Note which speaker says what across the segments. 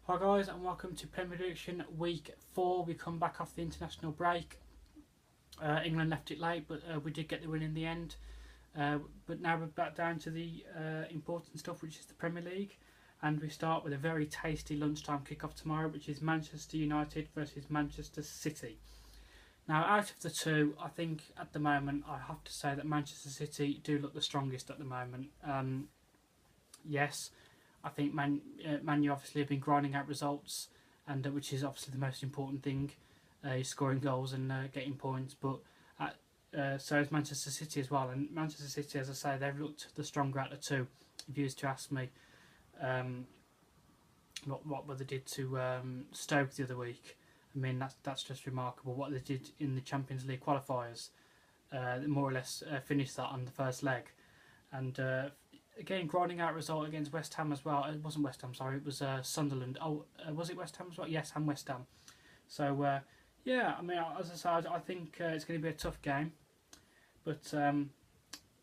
Speaker 1: Hi guys, and welcome to Premier Prediction Week 4. We come back off the international break. England left it late, but we did get the win in the end. But now we're back down to the important stuff, which is the Premier League. And we start with a very tasty lunchtime kick-off tomorrow, which is Manchester United versus Manchester City. Now, out of the two, I think at the moment, I have to say that Manchester City do look the strongest at the moment. Yes, I think Man U obviously have been grinding out results, and which is obviously the most important thing, scoring goals and getting points. But so is Manchester City as well. And Manchester City, as I say, they've looked the stronger out of the two. If you was to ask me, what they did to Stoke the other week, I mean that's just remarkable. What they did in the Champions League qualifiers, they more or less finished that on the first leg, and. Again, grinding out a result against West Ham as well. It wasn't West Ham, sorry. It was Sunderland. Was it West Ham as well? Yes, and West Ham. So, yeah, I mean, as I said, I think it's going to be a tough game. But a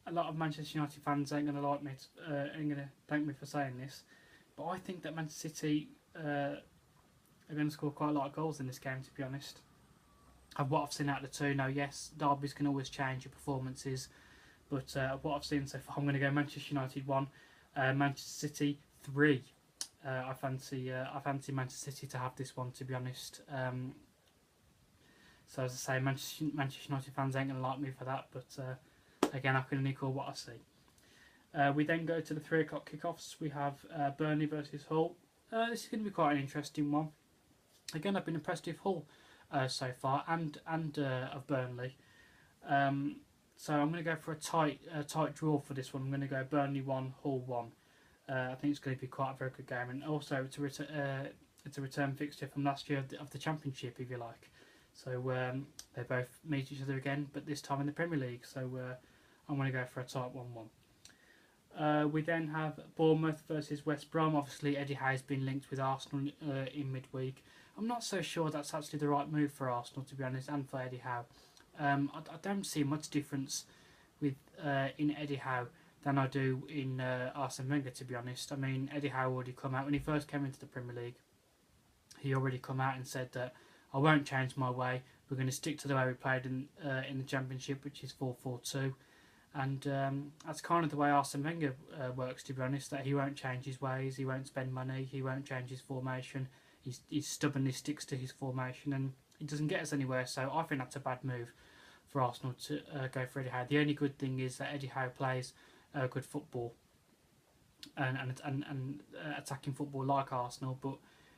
Speaker 1: lot of Manchester United fans ain't going to like me. Ain't going to thank me for saying this. But I think that Manchester City are going to score quite a lot of goals in this game, to be honest. Of what I've seen out of the two, now, yes, derbies can always change your performances. But what I've seen so far, I'm going to go Manchester United 1, Manchester City 3. I fancy Manchester City to have this one, to be honest. So as I say, Manchester United fans ain't going to like me for that. But again, I can only call what I see. We then go to the 3 o'clock kickoffs. We have Burnley versus Hull. This is going to be quite an interesting one. Again, I've been impressed with Hull so far, and of Burnley. So I'm going to go for a tight draw for this one. I'm going to go Burnley 1, Hull 1. I think it's going to be quite a very good game, and also it's a return fixture from last year of the Championship, if you like. So they both meet each other again, but this time in the Premier League. So I'm going to go for a tight 1-1. We then have Bournemouth versus West Brom. Obviously, Eddie Howe's been linked with Arsenal in midweek. I'm not so sure that's actually the right move for Arsenal, to be honest, and for Eddie Howe. I don't see much difference with in Eddie Howe than I do in Arsene Wenger, to be honest. I mean, Eddie Howe already come out when he first came into the Premier League. He already come out and said that I won't change my way. We're going to stick to the way we played in the Championship, which is 4-4-2, and that's kind of the way Arsene Wenger works, to be honest. That he won't change his ways, he won't spend money, he won't change his formation. He stubbornly sticks to his formation, and it doesn't get us anywhere. So I think that's a bad move for Arsenal to go for Eddie Howe. The only good thing is that Eddie Howe plays good football and attacking football like Arsenal. But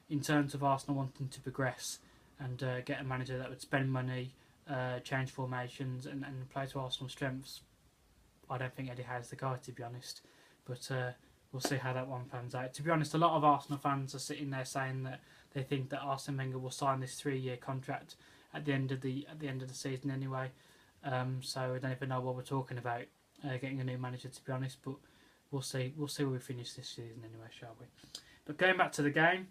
Speaker 1: in terms of Arsenal wanting to progress and get a manager that would spend money, change formations and play to Arsenal's strengths, I don't think Eddie Howe's the guy, to be honest. But we'll see how that one pans out. To be honest, a lot of Arsenal fans are sitting there saying that they think that Arsene Wenger will sign this 3-year contract at the end of the season anyway. So I don't even know what we're talking about getting a new manager, to be honest. But we'll see where we finish this season anyway, shall we? But going back to the game,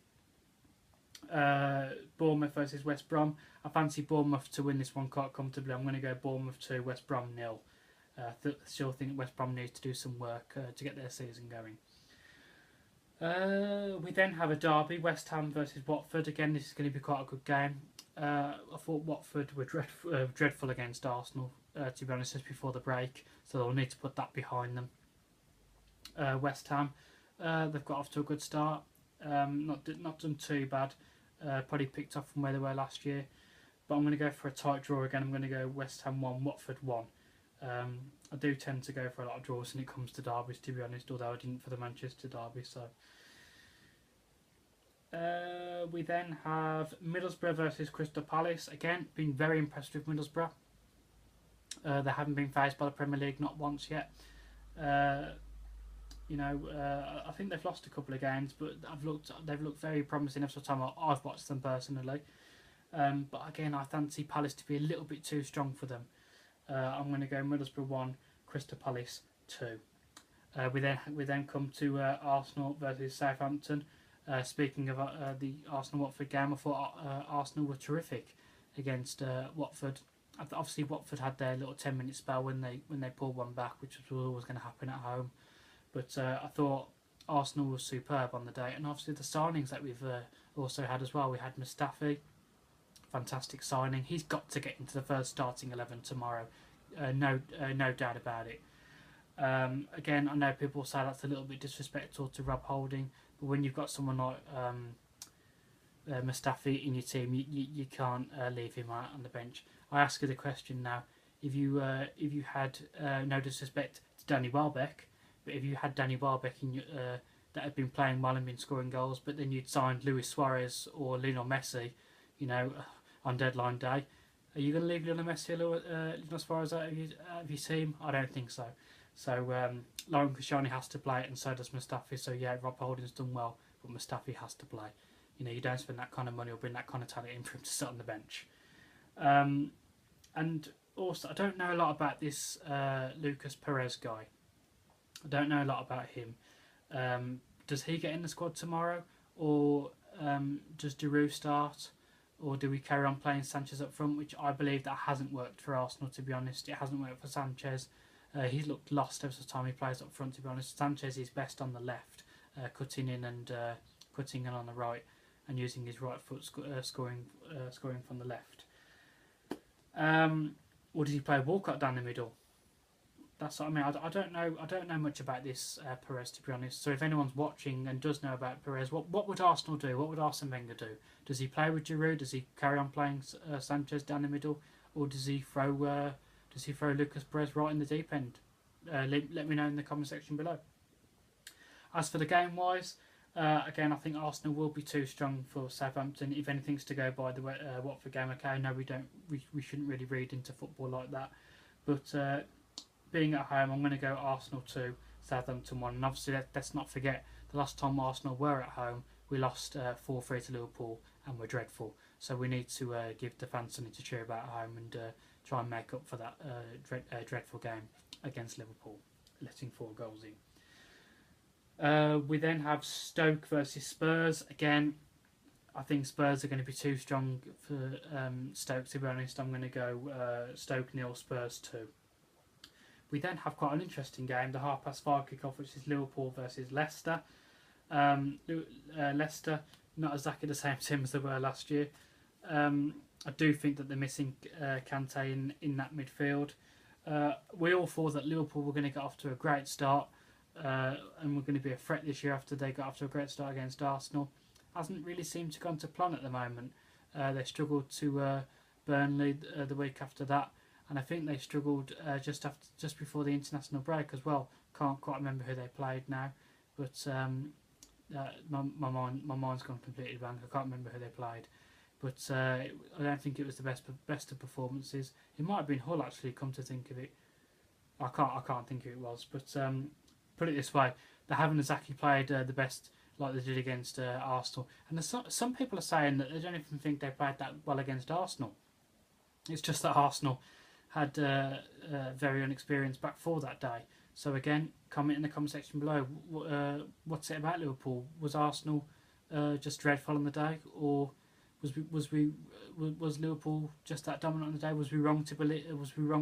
Speaker 1: Bournemouth versus West Brom. I fancy Bournemouth to win this one quite comfortably. I'm going to go Bournemouth 2, West Brom 0. Still think West Brom needs to do some work to get their season going. We then have a derby, West Ham versus Watford. Again, this is going to be quite a good game. I thought Watford were dreadful against Arsenal, to be honest, just before the break, so they'll need to put that behind them. West Ham, they've got off to a good start, not done too bad, probably picked up from where they were last year, but I'm going to go for a tight draw again. I'm going to go West Ham 1, Watford 1. I do tend to go for a lot of draws when it comes to derbies, to be honest, although I didn't for the Manchester derby. So we then have Middlesbrough versus Crystal Palace. Again, been very impressed with Middlesbrough. They haven't been faced by the Premier League not once yet. I think they've lost a couple of games, but they've looked very promising every time I've watched them personally. But again, I fancy Palace to be a little bit too strong for them. I'm going to go Middlesbrough 1, Crystal Palace 2. We then come to Arsenal versus Southampton. Speaking of the Arsenal-Watford game, I thought Arsenal were terrific against Watford. Obviously, Watford had their little 10-minute spell when they pulled one back, which was always going to happen at home. But I thought Arsenal was superb on the day, and obviously the signings that we've also had as well. We had Mustafi, fantastic signing. He's got to get into the first starting 11 tomorrow, no doubt about it. Again, I know people say that's a little bit disrespectful to Rob Holding, but when you've got someone like Mustafi in your team, you can't leave him out on the bench. I ask you the question now: if you had no disrespect to Danny Welbeck, but if you had Danny Welbeck that had been playing well and been scoring goals, but then you'd signed Luis Suarez or Lionel Messi, on deadline day, are you going to leave Lionel Messi or Lionel Suarez out of your team? I don't think so. So Lauren Koscielny has to play it, and so does Mustafi. So yeah, Rob Holding's done well, but Mustafi has to play. You don't spend that kind of money or bring that kind of talent in for him to sit on the bench. And also, I don't know a lot about this Lucas Perez guy. I don't know a lot about him. Does he get in the squad tomorrow, or does Giroud start, or do we carry on playing Sanchez up front, which I believe that hasn't worked for Arsenal, to be honest. It hasn't worked for Sanchez. He's looked lost every time he plays up front, to be honest. Sanchez is best on the left, cutting in and cutting in on the right, and using his right foot scoring from the left. Or does he play Walcott down the middle? That's what I mean. I don't know. I don't know much about this Perez, to be honest. So if anyone's watching and does know about Perez, what would Arsenal do? What would Arsene Wenger do? Does he play with Giroud? Does he carry on playing Sanchez down the middle, or does he throw Lucas Perez right in the deep end? Let me know in the comment section below. As for the game wise, again, I think Arsenal will be too strong for Southampton. If anything's to go by the Watford game, okay, no, we don't. We shouldn't really read into football like that. But being at home, I'm going to go Arsenal 2, Southampton 1. And obviously, let's not forget, the last time Arsenal were at home, we lost 4-3 to Liverpool and were dreadful. So we need to give the fans something to cheer about at home and try and make up for that dreadful game against Liverpool, letting 4 goals in. We then have Stoke versus Spurs. Again, I think Spurs are going to be too strong for Stoke, to be honest. I'm going to go Stoke 0, Spurs 2. We then have quite an interesting game, the 5:30 kick-off, which is Liverpool versus Leicester. Leicester, not exactly the same team as they were last year. I do think that they're missing Kante in that midfield. We all thought that Liverpool were going to get off to a great start and were going to be a threat this year after they got off to a great start against Arsenal. Hasn't really seemed to go to plan at the moment. They struggled to Burnley the week after that, and I think they struggled just before the international break as well. Can't quite remember who they played now, but my mind's gone completely blank. I can't remember who they played, but I don't think it was the best of performances. It might have been Hull, actually. Come to think of it, I can't think who it was. But put it this way, they haven't exactly played the best like they did against Arsenal. And some people are saying that they don't even think they played that well against Arsenal. It's just that Arsenal had very unexperienced back four that day. So again, comment in the comment section below. What's it about Liverpool? Was Arsenal just dreadful on the day, or was Liverpool just that dominant on the day? Was we wrong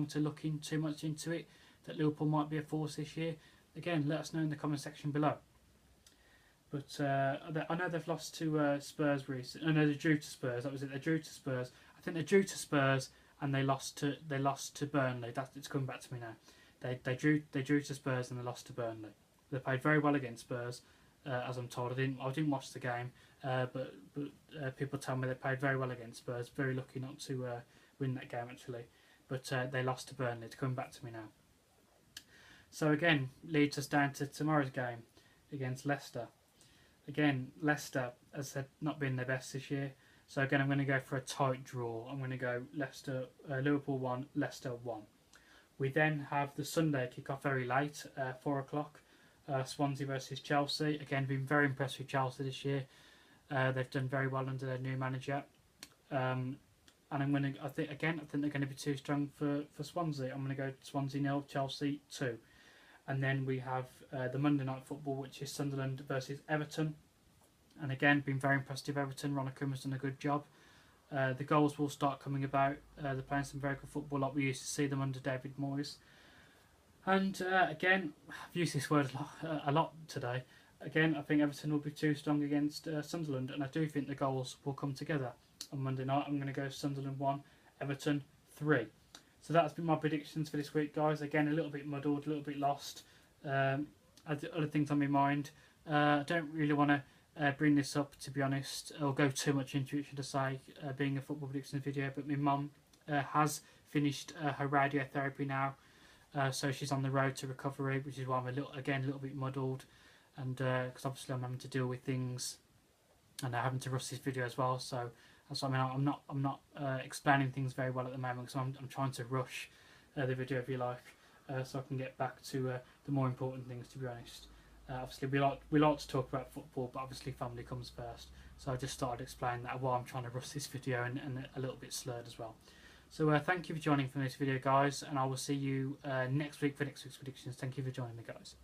Speaker 1: to look in too much into it, that Liverpool might be a force this year? Again, let us know in the comment section below. But I know they've lost to Spurs recently. No, they drew to Spurs. That was it. They drew to Spurs. I think they drew to Spurs and they lost to Burnley. It's coming back to me now. They drew to Spurs and they lost to Burnley. They played very well against Spurs, as I'm told. I didn't watch the game, but people tell me they played very well against Spurs. Very lucky not to win that game actually. But they lost to Burnley. It's coming back to me now. So again, leads us down to tomorrow's game against Leicester. Again, Leicester, as I said, not been their best this year. So again, I'm going to go for a tight draw. I'm going to go Liverpool 1, Leicester 1. We then have the Sunday kick-off very late, 4 o'clock. Swansea versus Chelsea. Again, been very impressed with Chelsea this year. They've done very well under their new manager. And I think they're going to be too strong for Swansea. I'm going to go Swansea 0, Chelsea 2. And then we have the Monday night football, which is Sunderland versus Everton. And again, been very impressed with Everton. Ron Akuma's done a good job. The goals will start coming about. They're playing some very good football like we used to see them under David Moyes. And again, I've used this word a lot today. again, I think Everton will be too strong against Sunderland, and I do think the goals will come together on Monday night. I'm going to go Sunderland 1, Everton 3. So that's been my predictions for this week, guys. Again, a little bit muddled, a little bit lost. I had other things on my mind. I don't really want to bring this up, to be honest, or go too much into it, should I say, being a football predictions video. But my mum has finished her radiotherapy now, so she's on the road to recovery, which is why I'm a little bit muddled, and because obviously I'm having to deal with things, and I'm having to rush this video as well. So that's what I mean. I'm not explaining things very well at the moment, because I'm trying to rush the video, if you like, so I can get back to the more important things, to be honest. Obviously, we like to talk about football, but obviously family comes first. So I just started explaining that while I'm trying to rush this video, and a little bit slurred as well. So thank you for joining for this video, guys, and I will see you next week for next week's predictions. Thank you for joining me, guys.